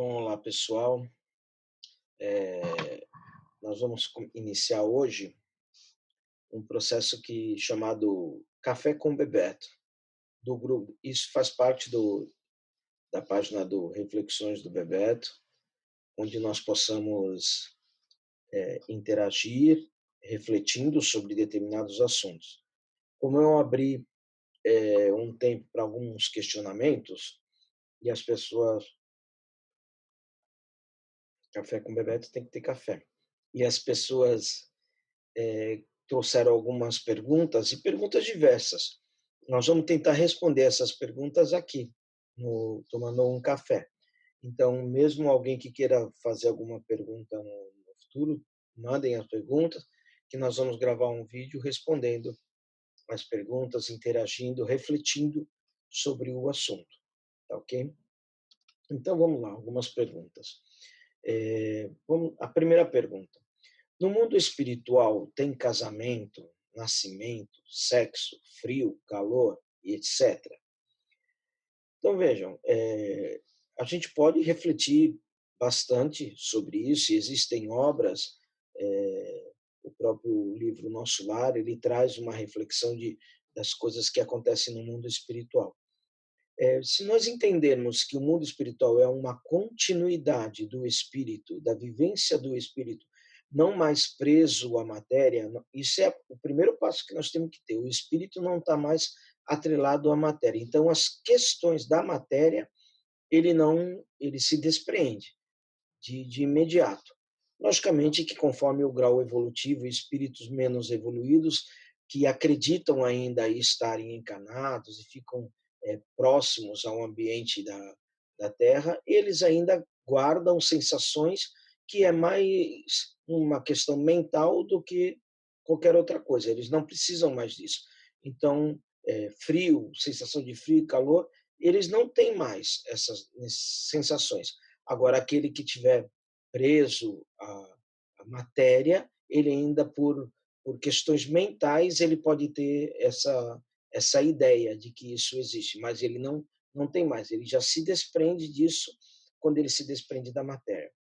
Olá, pessoal. Nós vamos iniciar hoje um processo chamado Café com Bebeto, do grupo. Isso faz parte da página do Reflexões do Bebeto, onde nós possamos interagir, refletindo sobre determinados assuntos. Como eu abri um tempo para alguns questionamentos, e as pessoas. Café com Bebeto tem que ter café. E as pessoas trouxeram algumas perguntas, e perguntas diversas. Nós vamos tentar responder essas perguntas aqui, no Tomando um Café. Então, mesmo alguém que queira fazer alguma pergunta no futuro, mandem as perguntas, que nós vamos gravar um vídeo respondendo as perguntas, interagindo, refletindo sobre o assunto, tá ok? Então, vamos lá, algumas perguntas. A primeira pergunta. No mundo espiritual tem casamento, nascimento, sexo, frio, calor e etc. Então vejam, a gente pode refletir bastante sobre isso. Existem obras, o próprio livro Nosso Lar, ele traz uma reflexão das coisas que acontecem no mundo espiritual. Se nós entendermos que o mundo espiritual é uma continuidade do espírito, da vivência do espírito, não mais preso à matéria, isso é o primeiro passo que nós temos que ter. O espírito não está mais atrelado à matéria. Então, as questões da matéria, ele se despreende de imediato. Logicamente que conforme o grau evolutivo, espíritos menos evoluídos que acreditam ainda estarem encarnados e ficam próximos ao ambiente da Terra, eles ainda guardam sensações que é mais uma questão mental do que qualquer outra coisa. Eles não precisam mais disso. Então, frio, sensação de frio e calor, eles não têm mais essas sensações. Agora, aquele que tiver preso à matéria, ele ainda por questões mentais, ele pode ter essa ideia de que isso existe, mas ele não tem mais, ele já se desprende disso quando ele se desprende da matéria.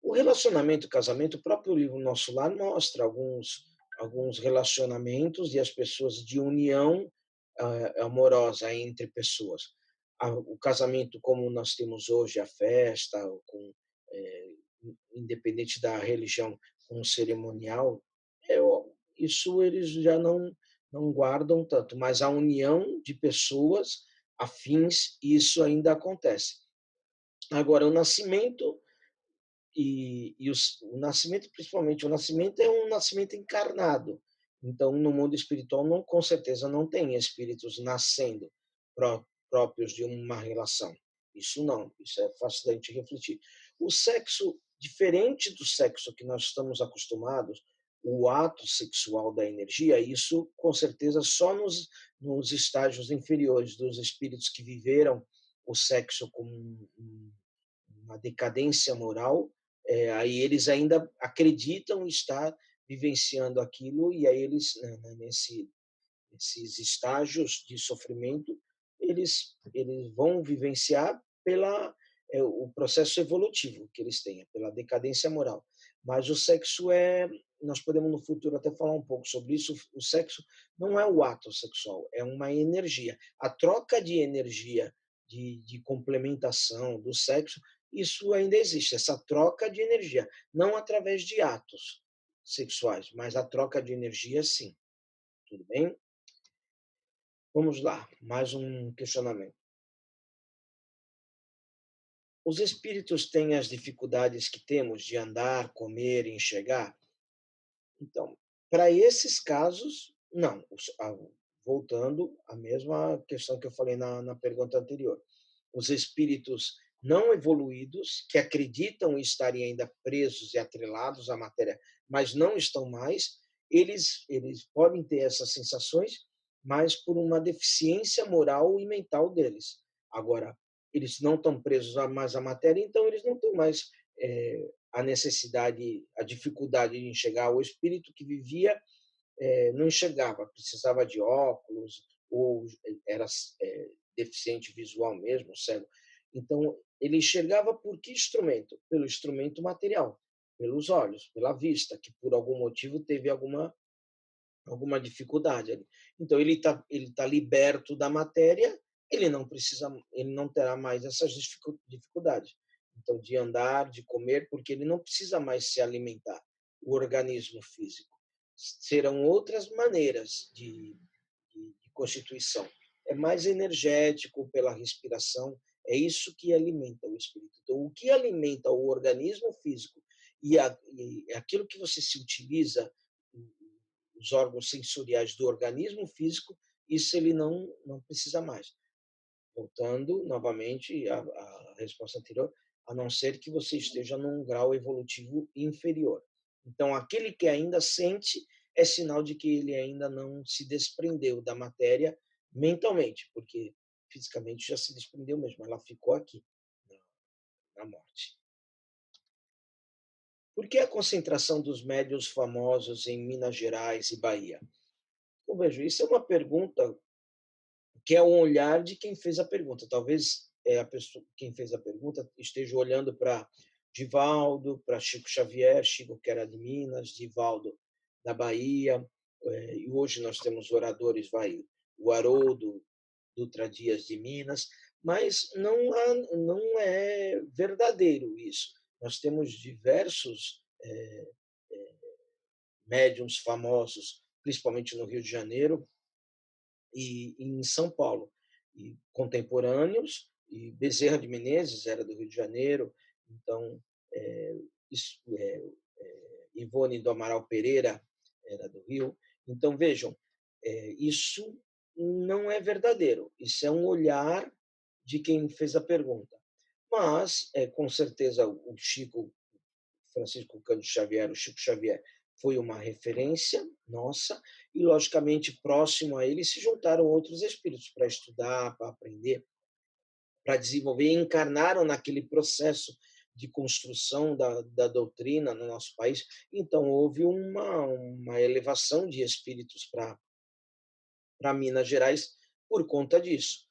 O relacionamento, o casamento, o próprio livro Nosso Lar mostra alguns relacionamentos e as pessoas de união amorosa entre pessoas. O casamento como nós temos hoje, a festa, eh, independente da religião, com cerimonial, isso eles já não guardam tanto, mas a união de pessoas afins, isso ainda acontece. Agora, o nascimento o nascimento, principalmente, o nascimento é um nascimento encarnado. Então, no mundo espiritual, não, com certeza não tem espíritos nascendo próprios de uma relação. Isso não, isso é fácil da gente refletir. O sexo, diferente do sexo que nós estamos acostumados, o ato sexual da energia, isso com certeza só nos estágios inferiores dos espíritos que viveram o sexo como uma decadência moral, aí eles ainda acreditam estar vivenciando aquilo, e aí eles, nesses estágios de sofrimento, eles vão vivenciar o processo evolutivo que eles têm, pela decadência moral. Mas o sexo nós podemos no futuro até falar um pouco sobre isso, o sexo não é o ato sexual, é uma energia. A troca de energia, de complementação do sexo, isso ainda existe, essa troca de energia, não através de atos sexuais, mas a troca de energia, sim. Tudo bem? Vamos lá, mais um questionamento. Os espíritos têm as dificuldades que temos de andar, comer e enxergar? Então, para esses casos, não. Voltando à mesma questão que eu falei na pergunta anterior. Os espíritos não evoluídos, que acreditam estarem ainda presos e atrelados à matéria, mas não estão mais, eles podem ter essas sensações, mas por uma deficiência moral e mental deles. Agora, eles não estão presos mais à matéria, então eles não têm mais a necessidade, a dificuldade de enxergar. O espírito que vivia não enxergava, precisava de óculos, ou era deficiente visual mesmo, cego. Então, ele enxergava por que instrumento? Pelo instrumento material, pelos olhos, pela vista, que por algum motivo teve alguma dificuldade ali. Então ele tá liberto da matéria, ele não terá mais essas dificuldades. Então de andar, de comer, porque ele não precisa mais se alimentar, o organismo físico. Serão outras maneiras de constituição. É mais energético pela respiração, é isso que alimenta o espírito. Então, o que alimenta o organismo físico e aquilo que você se utiliza, os órgãos sensoriais do organismo físico, isso ele não precisa mais. Voltando novamente à resposta anterior, a não ser que você esteja num grau evolutivo inferior. Então, aquele que ainda sente é sinal de que ele ainda não se desprendeu da matéria mentalmente, porque fisicamente já se desprendeu mesmo, ela ficou aqui, na morte. Por que a concentração dos médiuns famosos em Minas Gerais e Bahia? Eu vejo, isso é uma pergunta que é um olhar de quem fez a pergunta. Talvez a pessoa, quem fez a pergunta esteja olhando para Divaldo, para Chico Xavier, Chico que era de Minas, Divaldo da Bahia, e hoje nós temos oradores, o Haroldo Dutra Dias de Minas, mas não é verdadeiro isso. Nós temos diversos médiums famosos, principalmente no Rio de Janeiro, e em São Paulo, e contemporâneos, e Bezerra de Menezes era do Rio de Janeiro, então isso, Ivone do Amaral Pereira era do Rio. Então vejam, isso não é verdadeiro, isso é um olhar de quem fez a pergunta. Mas, com certeza, o Chico Francisco Cândido Xavier, o Chico Xavier, foi uma referência nossa, e, logicamente, próximo a ele se juntaram outros espíritos para estudar, para aprender, para desenvolver, e encarnaram naquele processo de construção da doutrina no nosso país. Então, houve uma elevação de espíritos para Minas Gerais por conta disso.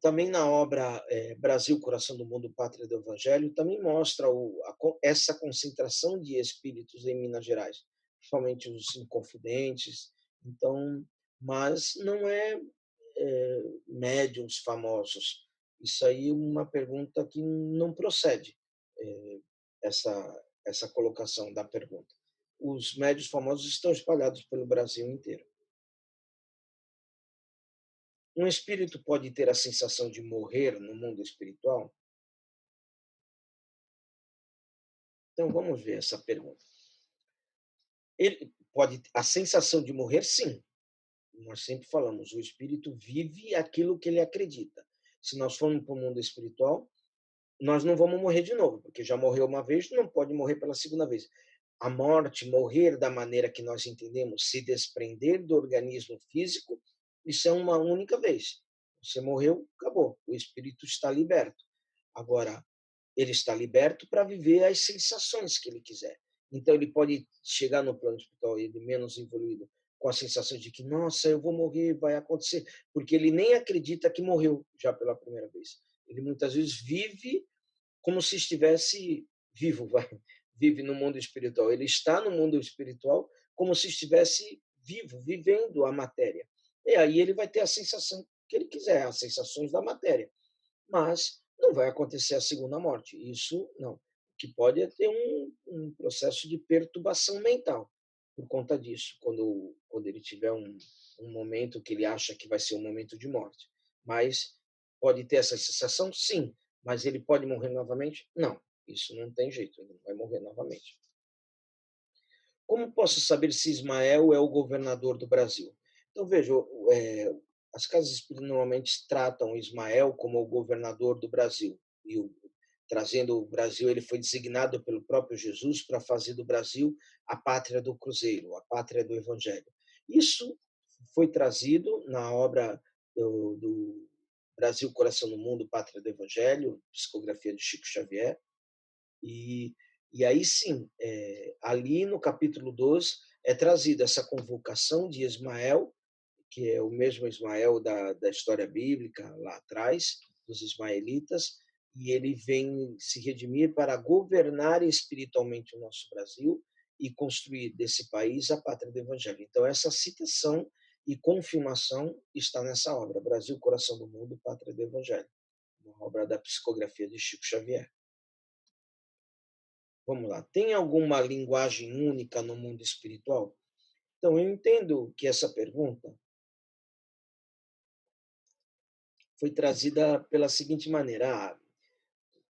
Também na obra Brasil, Coração do Mundo, Pátria do Evangelho, também mostra essa concentração de espíritos em Minas Gerais, principalmente os inconfidentes. Então, mas não médiums famosos. Isso aí é uma pergunta que não procede, essa colocação da pergunta. Os médiuns famosos estão espalhados pelo Brasil inteiro. Um espírito pode ter a sensação de morrer no mundo espiritual? Então vamos ver essa pergunta. Ele pode a sensação de morrer, sim. Nós sempre falamos, o espírito vive aquilo que ele acredita. Se nós formos para o mundo espiritual, nós não vamos morrer de novo, porque já morreu uma vez, não pode morrer pela segunda vez. A morte, morrer da maneira que nós entendemos, se desprender do organismo físico, isso é uma única vez. Você morreu, acabou. O espírito está liberto. Agora, ele está liberto para viver as sensações que ele quiser. Então, ele pode chegar no plano espiritual, ele menos evoluído, com a sensação de que, nossa, eu vou morrer, vai acontecer, porque ele nem acredita que morreu já pela primeira vez. Ele muitas vezes vive como se estivesse vivo, vai, vive no mundo espiritual. Ele está no mundo espiritual como se estivesse vivo, vivendo a matéria. E aí ele vai ter a sensação que ele quiser, as sensações da matéria. Mas não vai acontecer a segunda morte. Isso não. O que pode é ter um processo de perturbação mental por conta disso, quando ele tiver um momento que ele acha que vai ser um momento de morte. Mas pode ter essa sensação? Sim. Mas ele pode morrer novamente? Não. Isso não tem jeito, ele não vai morrer novamente. Como posso saber se Ismael é o governador do Brasil? Então, veja, as casas espíritas normalmente tratam Ismael como o governador do Brasil. E trazendo o Brasil, ele foi designado pelo próprio Jesus para fazer do Brasil a pátria do Cruzeiro, a pátria do Evangelho. Isso foi trazido na obra do Brasil, Coração do Mundo, Pátria do Evangelho, psicografia de Chico Xavier. E, e aí sim, ali no capítulo 12, é trazida essa convocação de Ismael, que é o mesmo Ismael da história bíblica lá atrás, dos ismaelitas, e ele vem se redimir para governar espiritualmente o nosso Brasil e construir desse país a pátria do Evangelho. Então, essa citação e confirmação está nessa obra, Brasil, Coração do Mundo, Pátria do Evangelho, uma obra da psicografia de Chico Xavier. Vamos lá. Tem alguma linguagem única no mundo espiritual? Então, eu entendo que essa pergunta foi trazida pela seguinte maneira: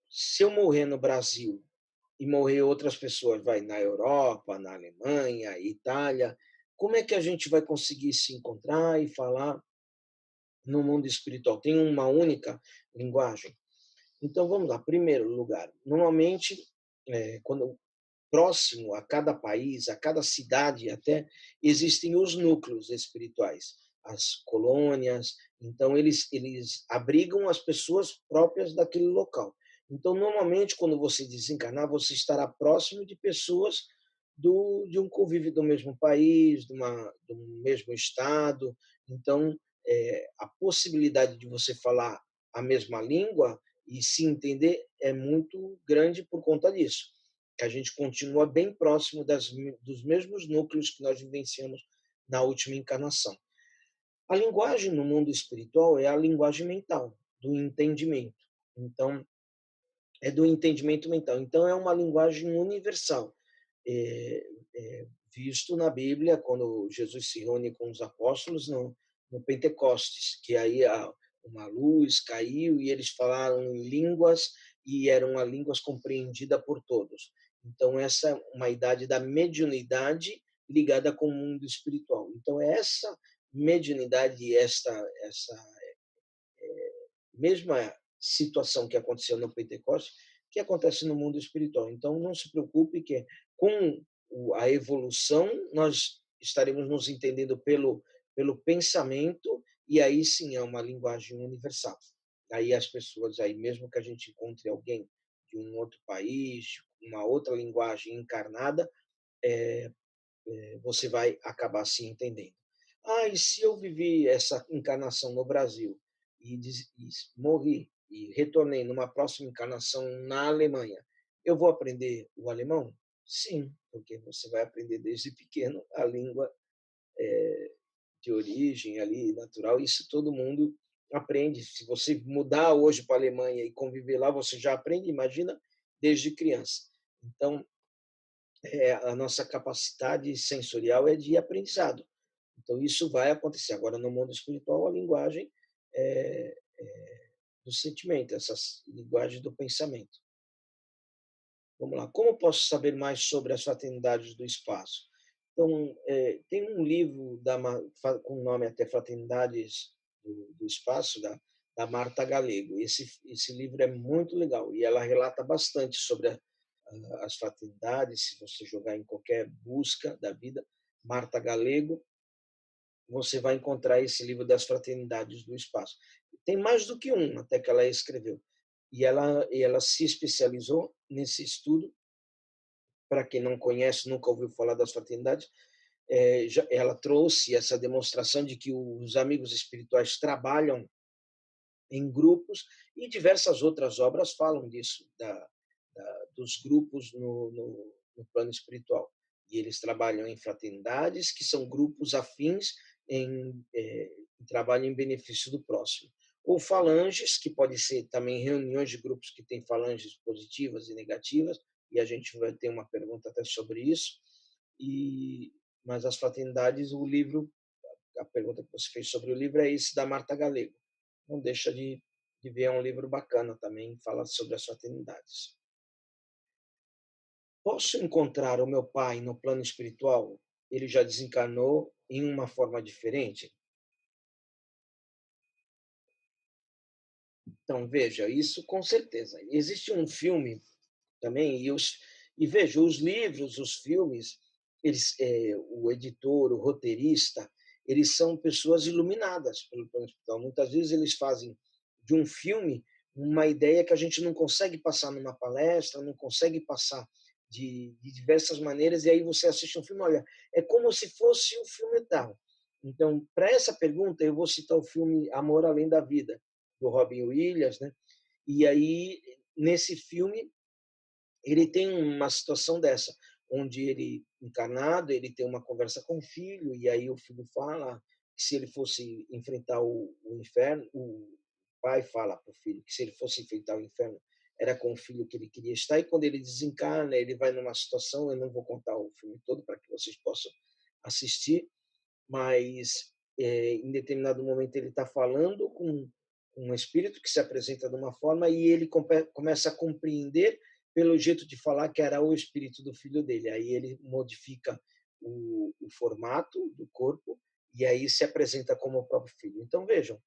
se eu morrer no Brasil e morrer outras pessoas, vai na Europa, na Alemanha, Itália, como é que a gente vai conseguir se encontrar e falar no mundo espiritual? Tem uma única linguagem? Então, vamos lá. Primeiro lugar, normalmente, quando próximo a cada país, a cada cidade até, existem os núcleos espirituais, as colônias. Então, eles abrigam as pessoas próprias daquele local. Então, normalmente, quando você desencarnar, você estará próximo de pessoas de um convívio do mesmo país, do mesmo estado. Então, a possibilidade de você falar a mesma língua e se entender é muito grande por conta disso, que a gente continua bem próximo dos mesmos núcleos que nós vivenciamos na última encarnação. A linguagem no mundo espiritual é a linguagem mental, do entendimento. Então, é do entendimento mental. Então, é uma linguagem universal. É, visto na Bíblia, quando Jesus se reúne com os apóstolos no Pentecostes, que aí uma luz caiu e eles falaram em línguas e eram a línguas compreendida por todos. Então, essa é uma idade da mediunidade ligada com o mundo espiritual. Então, é essa mediunidade, essa mesma situação que aconteceu no Pentecostes, que acontece no mundo espiritual. Então, não se preocupe que com a evolução nós estaremos nos entendendo pelo pensamento, e aí sim é uma linguagem universal. Aí as pessoas, aí mesmo que a gente encontre alguém de um outro país, uma outra linguagem encarnada, você vai acabar se entendendo. E se eu vivi essa encarnação no Brasil e morri e retornei numa próxima encarnação na Alemanha, eu vou aprender o alemão? Sim, porque você vai aprender desde pequeno a língua de origem ali, natural, isso todo mundo aprende. Se você mudar hoje para a Alemanha e conviver lá, você já aprende, imagina, desde criança. Então, a nossa capacidade sensorial é de aprendizado. Então, isso vai acontecer. Agora, no mundo espiritual, a linguagem é do sentimento, essa linguagem do pensamento. Vamos lá. Como posso saber mais sobre as fraternidades do espaço? Então, tem um livro com o nome até Fraternidades do Espaço, da Marta Galego. Esse livro é muito legal e ela relata bastante sobre as fraternidades. Se você jogar em qualquer busca da vida, Marta Galego, você vai encontrar esse livro das fraternidades do espaço. Tem mais do que um, até que ela escreveu. E ela se especializou nesse estudo. Para quem não conhece, nunca ouviu falar das fraternidades, ela trouxe essa demonstração de que os amigos espirituais trabalham em grupos, e diversas outras obras falam disso, dos grupos no plano espiritual. E eles trabalham em fraternidades, que são grupos afins em trabalho em benefício do próximo. Ou falanges, que pode ser também reuniões de grupos que têm falanges positivas e negativas, e a gente vai ter uma pergunta até sobre isso. Mas as fraternidades, o livro, a pergunta que você fez sobre o livro é esse da Marta Galego. Não deixa de ver, é um livro bacana também, fala sobre as fraternidades. Posso encontrar o meu pai no plano espiritual? Ele já desencarnou em uma forma diferente? Então, veja, isso com certeza. Existe um filme também, e veja, os livros, os filmes, o editor, o roteirista, eles são pessoas iluminadas pelo plano espiritual. Muitas vezes eles fazem de um filme uma ideia que a gente não consegue passar numa palestra, não consegue passar de diversas maneiras, e aí você assiste um filme, olha, é como se fosse o filme tal. Então, para essa pergunta, eu vou citar o filme Amor Além da Vida, do Robin Williams, né? E aí, nesse filme, ele tem uma situação dessa, onde ele, encarnado, ele tem uma conversa com o filho, e aí o filho fala que se ele fosse enfrentar o inferno, o pai fala para o filho que se ele fosse enfrentar o inferno, era com o filho que ele queria estar, e quando ele desencarna, ele vai numa situação, eu não vou contar o filme todo para que vocês possam assistir, mas em determinado momento ele está falando com um espírito que se apresenta de uma forma e ele começa a compreender pelo jeito de falar que era o espírito do filho dele. Aí ele modifica o formato do corpo e aí se apresenta como o próprio filho. Então vejam,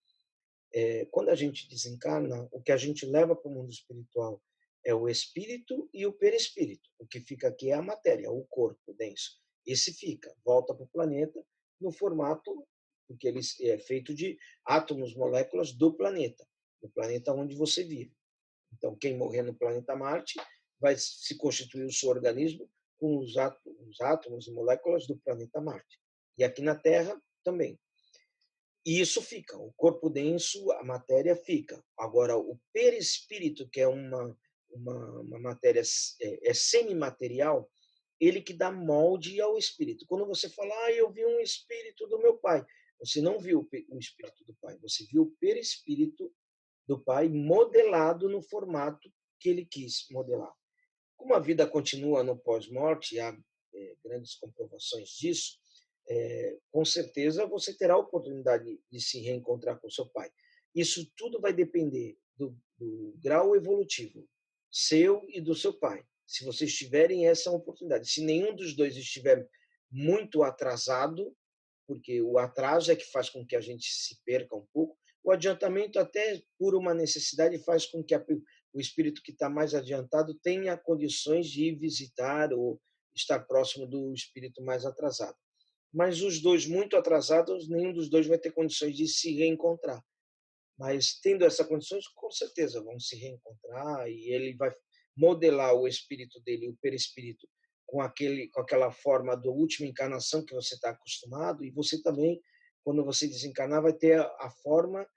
quando a gente desencarna, o que a gente leva para o mundo espiritual é o espírito e o perispírito. O que fica aqui é a matéria, o corpo denso. Esse fica, volta para o planeta no formato, porque ele é feito de átomos, moléculas do planeta onde você vive. Então, quem morrer no planeta Marte vai se constituir o seu organismo com os átomos e moléculas do planeta Marte. E aqui na Terra também. E isso fica, o corpo denso, a matéria fica. Agora, o perispírito, que é uma matéria semimaterial, ele que dá molde ao espírito. Quando você fala, eu vi um espírito do meu pai, você não viu o espírito do pai, você viu o perispírito do pai modelado no formato que ele quis modelar. Como a vida continua no pós-morte, há grandes comprovações disso, com certeza você terá a oportunidade de se reencontrar com seu pai. Isso tudo vai depender do grau evolutivo seu e do seu pai. Se vocês tiverem essa oportunidade. Se nenhum dos dois estiver muito atrasado, porque o atraso é que faz com que a gente se perca um pouco, o adiantamento, até por uma necessidade, faz com que o espírito que está mais adiantado tenha condições de ir visitar ou estar próximo do espírito mais atrasado. Mas os dois muito atrasados, nenhum dos dois vai ter condições de se reencontrar. Mas tendo essas condições, com certeza vão se reencontrar e ele vai modelar o espírito dele, o perispírito, com aquela forma da última encarnação que você está acostumado, e você também, quando você desencarnar, vai ter a forma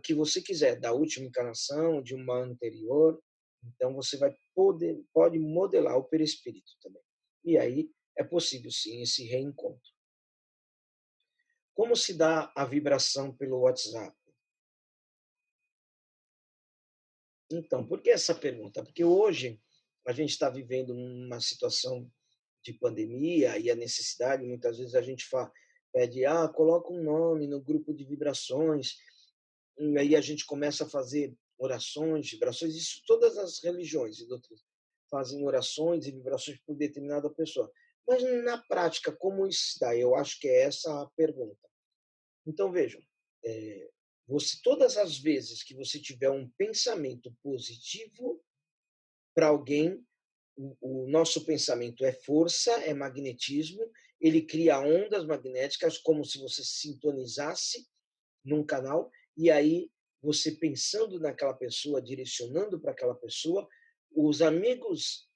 que você quiser, da última encarnação, de uma anterior. Então você pode modelar o perispírito também. E aí é possível sim esse reencontro. Como se dá a vibração pelo WhatsApp? Então, por que essa pergunta? Porque hoje a gente está vivendo uma situação de pandemia e a necessidade, muitas vezes a gente pede, coloca um nome no grupo de vibrações, e aí a gente começa a fazer orações, vibrações, isso todas as religiões e doutrinas fazem orações e vibrações por determinada pessoa. Mas na prática, como isso se dá? Eu acho que é essa a pergunta. Então, vejam, todas as vezes que você tiver um pensamento positivo para alguém, o nosso pensamento é força, é magnetismo, ele cria ondas magnéticas como se você se sintonizasse num canal, e aí você pensando naquela pessoa, direcionando para aquela pessoa, os amigos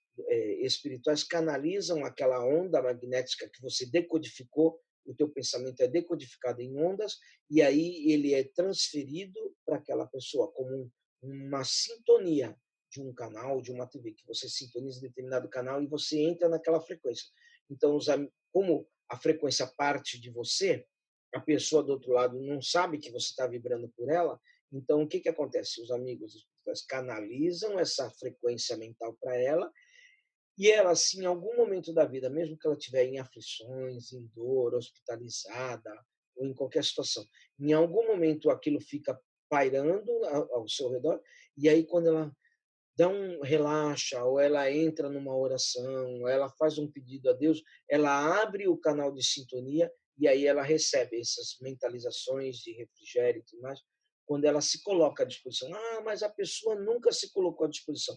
espirituais canalizam aquela onda magnética que você decodificou, o teu pensamento é decodificado em ondas, e aí ele é transferido para aquela pessoa como uma sintonia de um canal, de uma TV, que você sintoniza determinado canal e você entra naquela frequência. Então, como a frequência parte de você, a pessoa do outro lado não sabe que você está vibrando por ela, então o que acontece? Os amigos espirituais canalizam essa frequência mental para ela, e ela, assim, em algum momento da vida, mesmo que ela estiver em aflições, em dor, hospitalizada, ou em qualquer situação, em algum momento aquilo fica pairando ao seu redor, e aí quando ela dá relaxa, ou ela entra numa oração, ou ela faz um pedido a Deus, ela abre o canal de sintonia e aí ela recebe essas mentalizações de refrigério e tudo mais, quando ela se coloca à disposição. Mas a pessoa nunca se colocou à disposição.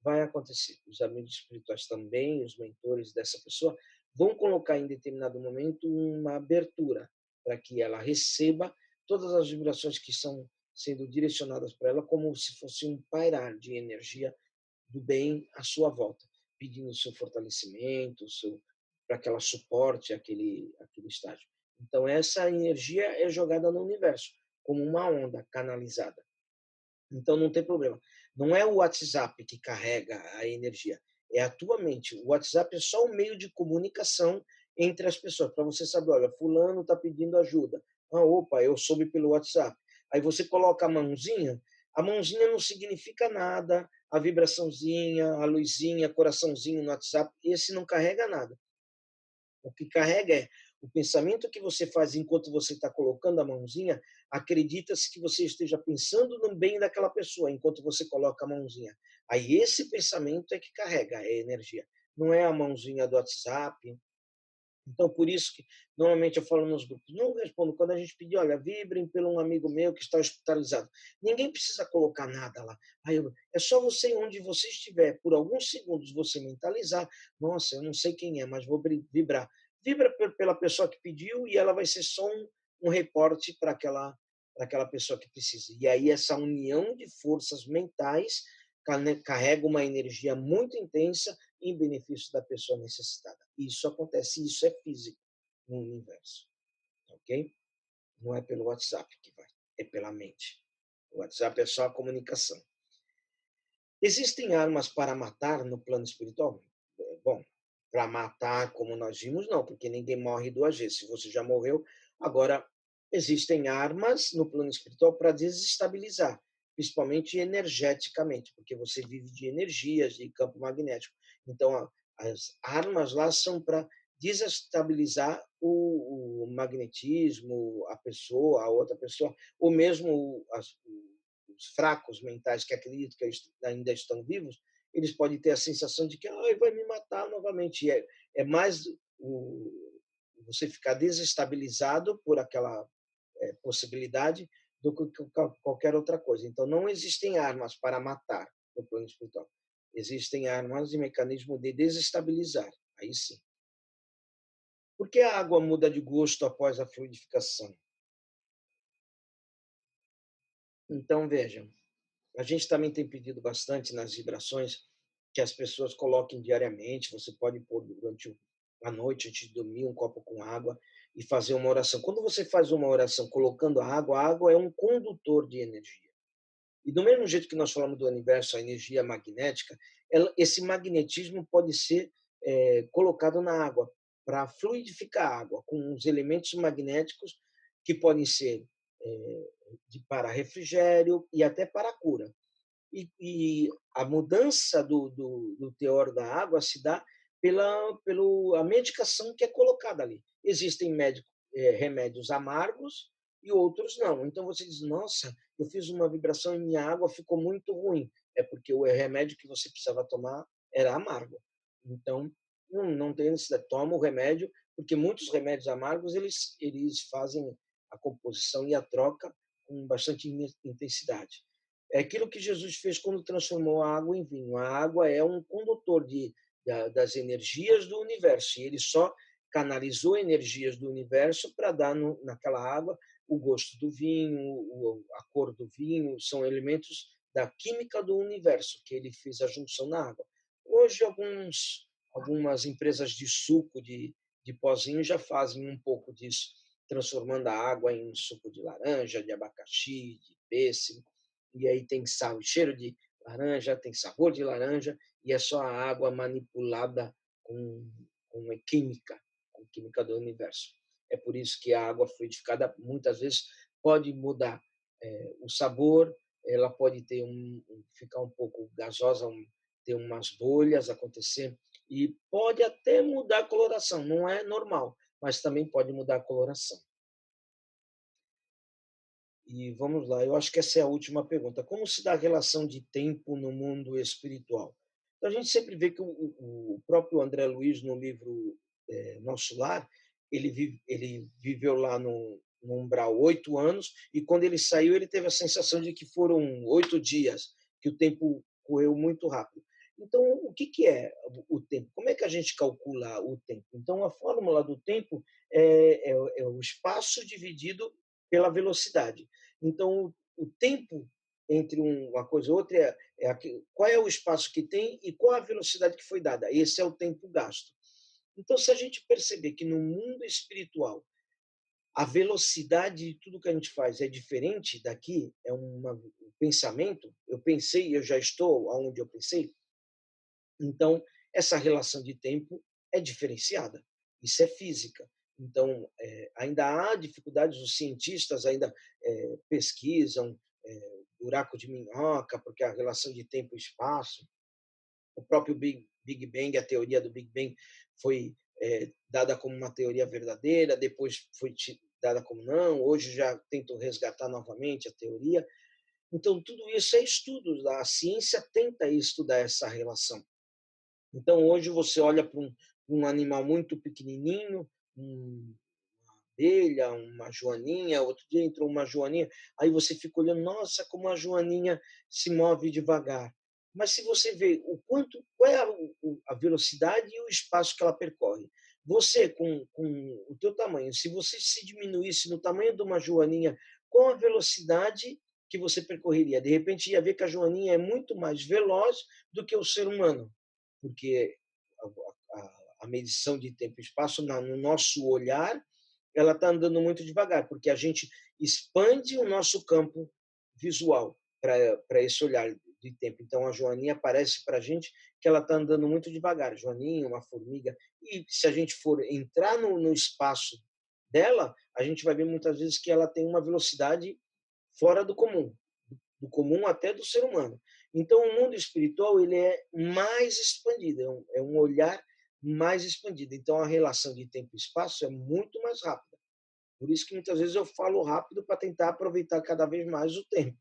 Vai acontecer. Os amigos espirituais também, os mentores dessa pessoa, vão colocar em determinado momento uma abertura para que ela receba todas as vibrações que são sendo direcionadas para ela, como se fosse um pairar de energia do bem à sua volta, pedindo o seu fortalecimento, para que ela suporte aquele estágio. Então, essa energia é jogada no universo, como uma onda canalizada. Então, não tem problema. Não é o WhatsApp que carrega a energia, é a tua mente. O WhatsApp é só um meio de comunicação entre as pessoas, para você saber, olha, fulano está pedindo ajuda. Ah, opa, eu soube pelo WhatsApp. Aí você coloca a mãozinha não significa nada, a vibraçãozinha, a luzinha, coraçãozinho no WhatsApp, esse não carrega nada. O que carrega é o pensamento que você faz enquanto você está colocando a mãozinha, acredita-se que você esteja pensando no bem daquela pessoa enquanto você coloca a mãozinha. Aí esse pensamento é que carrega a energia, não é a mãozinha do WhatsApp. Então, por isso que normalmente eu falo nos grupos, não respondo quando a gente pedir, olha, vibrem pelo um amigo meu que está hospitalizado. Ninguém precisa colocar nada lá. É só você, onde você estiver, por alguns segundos, você mentalizar, nossa, eu não sei quem é, mas vou vibrar. Vibra pela pessoa que pediu e ela vai ser só um reporte para aquela pessoa que precisa. E aí essa união de forças mentais carrega uma energia muito intensa em benefício da pessoa necessitada. Isso acontece, isso é físico no universo, ok? Não é pelo WhatsApp que vai, é pela mente. O WhatsApp é só a comunicação. Existem armas para matar no plano espiritual? Bom, para matar, como nós vimos, não, porque ninguém morre duas vezes. Se você já morreu, agora existem armas no plano espiritual para desestabilizar, principalmente energeticamente, porque você vive de energias, de campo magnético. Então, as armas lá são para desestabilizar o magnetismo, a pessoa, a outra pessoa, ou mesmo os fracos mentais que acreditam que ainda estão vivos, eles podem ter a sensação de que vai me matar novamente. É mais você ficar desestabilizado por aquela possibilidade do que qualquer outra coisa. Então, não existem armas para matar no plano espiritual. Existem armas e mecanismo de desestabilizar. Aí sim. Por que a água muda de gosto após a fluidificação? Então, vejam, a gente também tem pedido bastante nas vibrações que as pessoas coloquem diariamente. Você pode pôr durante a noite, antes de dormir, um copo com água e fazer uma oração. Quando você faz uma oração colocando a água é um condutor de energia. E do mesmo jeito que nós falamos do universo, a energia magnética, esse magnetismo pode ser colocado na água para fluidificar a água com os elementos magnéticos que podem ser para refrigério e até para cura. E a mudança do teor da água se dá pela medicação que é colocada ali. Existem remédios amargos e outros não. Então você diz, nossa, eu fiz uma vibração e minha água ficou muito ruim. É porque o remédio que você precisava tomar era amargo. Então, não tem necessidade. Toma o remédio, porque muitos remédios amargos, eles fazem a composição e a troca com bastante intensidade. É aquilo que Jesus fez quando transformou a água em vinho. A água é um condutor das energias do universo, e ele só canalizou energias do universo para dar naquela água o gosto do vinho, a cor do vinho, são elementos da química do universo, que ele fez a junção na água. Hoje, algumas empresas de suco, de pozinho, já fazem um pouco disso, transformando a água em suco de laranja, de abacaxi, de pêssego, e aí tem sal, cheiro de laranja, tem sabor de laranja, e é só a água manipulada com com química do universo. É por isso que a água fluidificada muitas vezes pode mudar o sabor, ela pode ter ficar um pouco gasosa, ter umas bolhas acontecer, e pode até mudar a coloração, não é normal, mas também pode mudar a coloração. E vamos lá, eu acho que essa é a última pergunta. Como se dá a relação de tempo no mundo espiritual? Então, a gente sempre vê que o próprio André Luiz, no livro Nosso Lar, ele viveu lá no umbral 8 anos, e quando ele saiu, ele teve a sensação de que foram 8 dias, que o tempo correu muito rápido. Então, o que é o tempo? Como é que a gente calcula o tempo? Então, a fórmula do tempo é o espaço dividido pela velocidade. Então, o tempo entre uma coisa e outra qual é o espaço que tem e qual a velocidade que foi dada. Esse é o tempo gasto. Então, se a gente perceber que no mundo espiritual a velocidade de tudo que a gente faz é diferente daqui, é um pensamento, eu pensei, eu já estou aonde eu pensei, então essa relação de tempo é diferenciada, isso é física. Então, ainda há dificuldades, os cientistas ainda pesquisam buraco de minhoca, porque a relação de tempo e espaço, o próprio Big Bang, a teoria do Big Bang foi dada como uma teoria verdadeira, depois foi dada como não, hoje já tentam resgatar novamente a teoria. Então, tudo isso é estudo, a ciência tenta estudar essa relação. Então, hoje você olha para um animal muito pequenininho, uma abelha, uma joaninha, outro dia entrou uma joaninha, aí você fica olhando, nossa, como a joaninha se move devagar. Mas se você vê qual é a velocidade e o espaço que ela percorre, você com o teu tamanho, se você se diminuísse no tamanho de uma joaninha, qual a velocidade que você percorreria? De repente ia ver que a joaninha é muito mais veloz do que o ser humano, porque a medição de tempo e espaço, no nosso olhar, ela está andando muito devagar, porque a gente expande o nosso campo visual para esse olhar de tempo. Então, a joaninha parece para a gente que ela está andando muito devagar. Joaninha, uma formiga. E se a gente for entrar no espaço dela, a gente vai ver muitas vezes que ela tem uma velocidade fora do comum até do ser humano. Então, o mundo espiritual ele é mais expandido, é um olhar mais expandido. Então, a relação de tempo e espaço é muito mais rápida. Por isso que muitas vezes eu falo rápido para tentar aproveitar cada vez mais o tempo.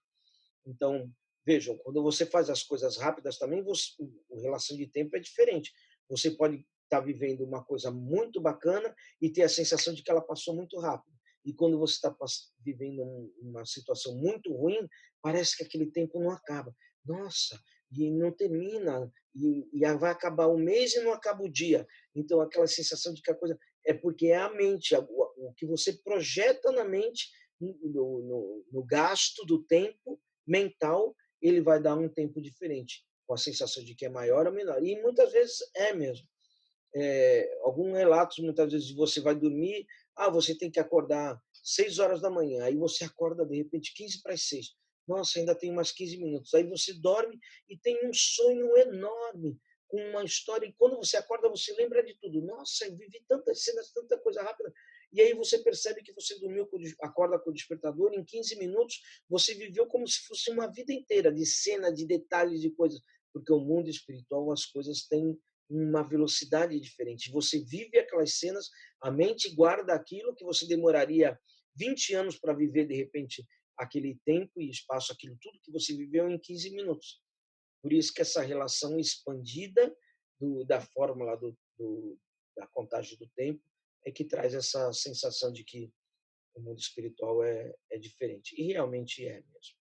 Então, vejam, quando você faz as coisas rápidas também, a relação de tempo é diferente. Você pode estar vivendo uma coisa muito bacana e ter a sensação de que ela passou muito rápido. E quando você está vivendo uma situação muito ruim, parece que aquele tempo não acaba. Nossa, e não termina, e vai acabar o mês e não acaba o dia. Então, aquela sensação de que a coisa. É porque é a mente, o que você projeta na mente, no gasto do tempo, mental, ele vai dar um tempo diferente, com a sensação de que é maior ou menor. E muitas vezes é mesmo. Alguns relatos, muitas vezes você vai dormir, você tem que acordar 6 horas da manhã, aí você acorda de repente 15 para as 6. Nossa, ainda tem mais 15 minutos. Aí você dorme e tem um sonho enorme, com uma história, e quando você acorda, você lembra de tudo. Nossa, eu vivi tantas cenas, tanta coisa rápida. E aí você percebe que você dormiu, acorda com o despertador, em 15 minutos você viveu como se fosse uma vida inteira, de cena, de detalhes, de coisas. Porque o mundo espiritual, as coisas têm uma velocidade diferente. Você vive aquelas cenas, a mente guarda aquilo que você demoraria 20 anos para viver, de repente, aquele tempo e espaço, aquilo tudo que você viveu em 15 minutos. Por isso que essa relação expandida da fórmula da contagem do tempo é que traz essa sensação de que o mundo espiritual é diferente. E realmente é mesmo.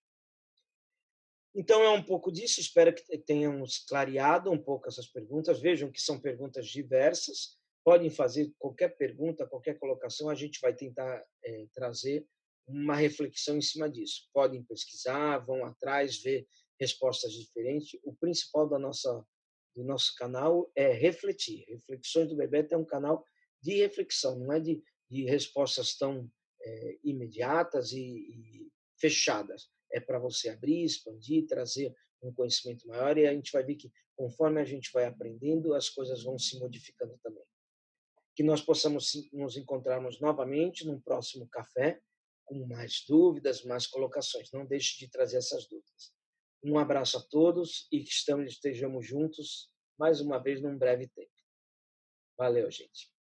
Então é um pouco disso, espero que tenhamos clareado um pouco essas perguntas. Vejam que são perguntas diversas, podem fazer qualquer pergunta, qualquer colocação, a gente vai tentar trazer uma reflexão em cima disso. Podem pesquisar, vão atrás, ver respostas diferentes. O principal do nosso canal é refletir. Reflexões do Bebeto é um canal de reflexão, não é de respostas tão imediatas e fechadas, é para você abrir, expandir, trazer um conhecimento maior, e a gente vai ver que conforme a gente vai aprendendo, as coisas vão se modificando também. Que nós possamos nos encontrarmos novamente num próximo café, com mais dúvidas, mais colocações. Não deixe de trazer essas dúvidas. Um abraço a todos e que estejamos juntos mais uma vez num breve tempo. Valeu, gente.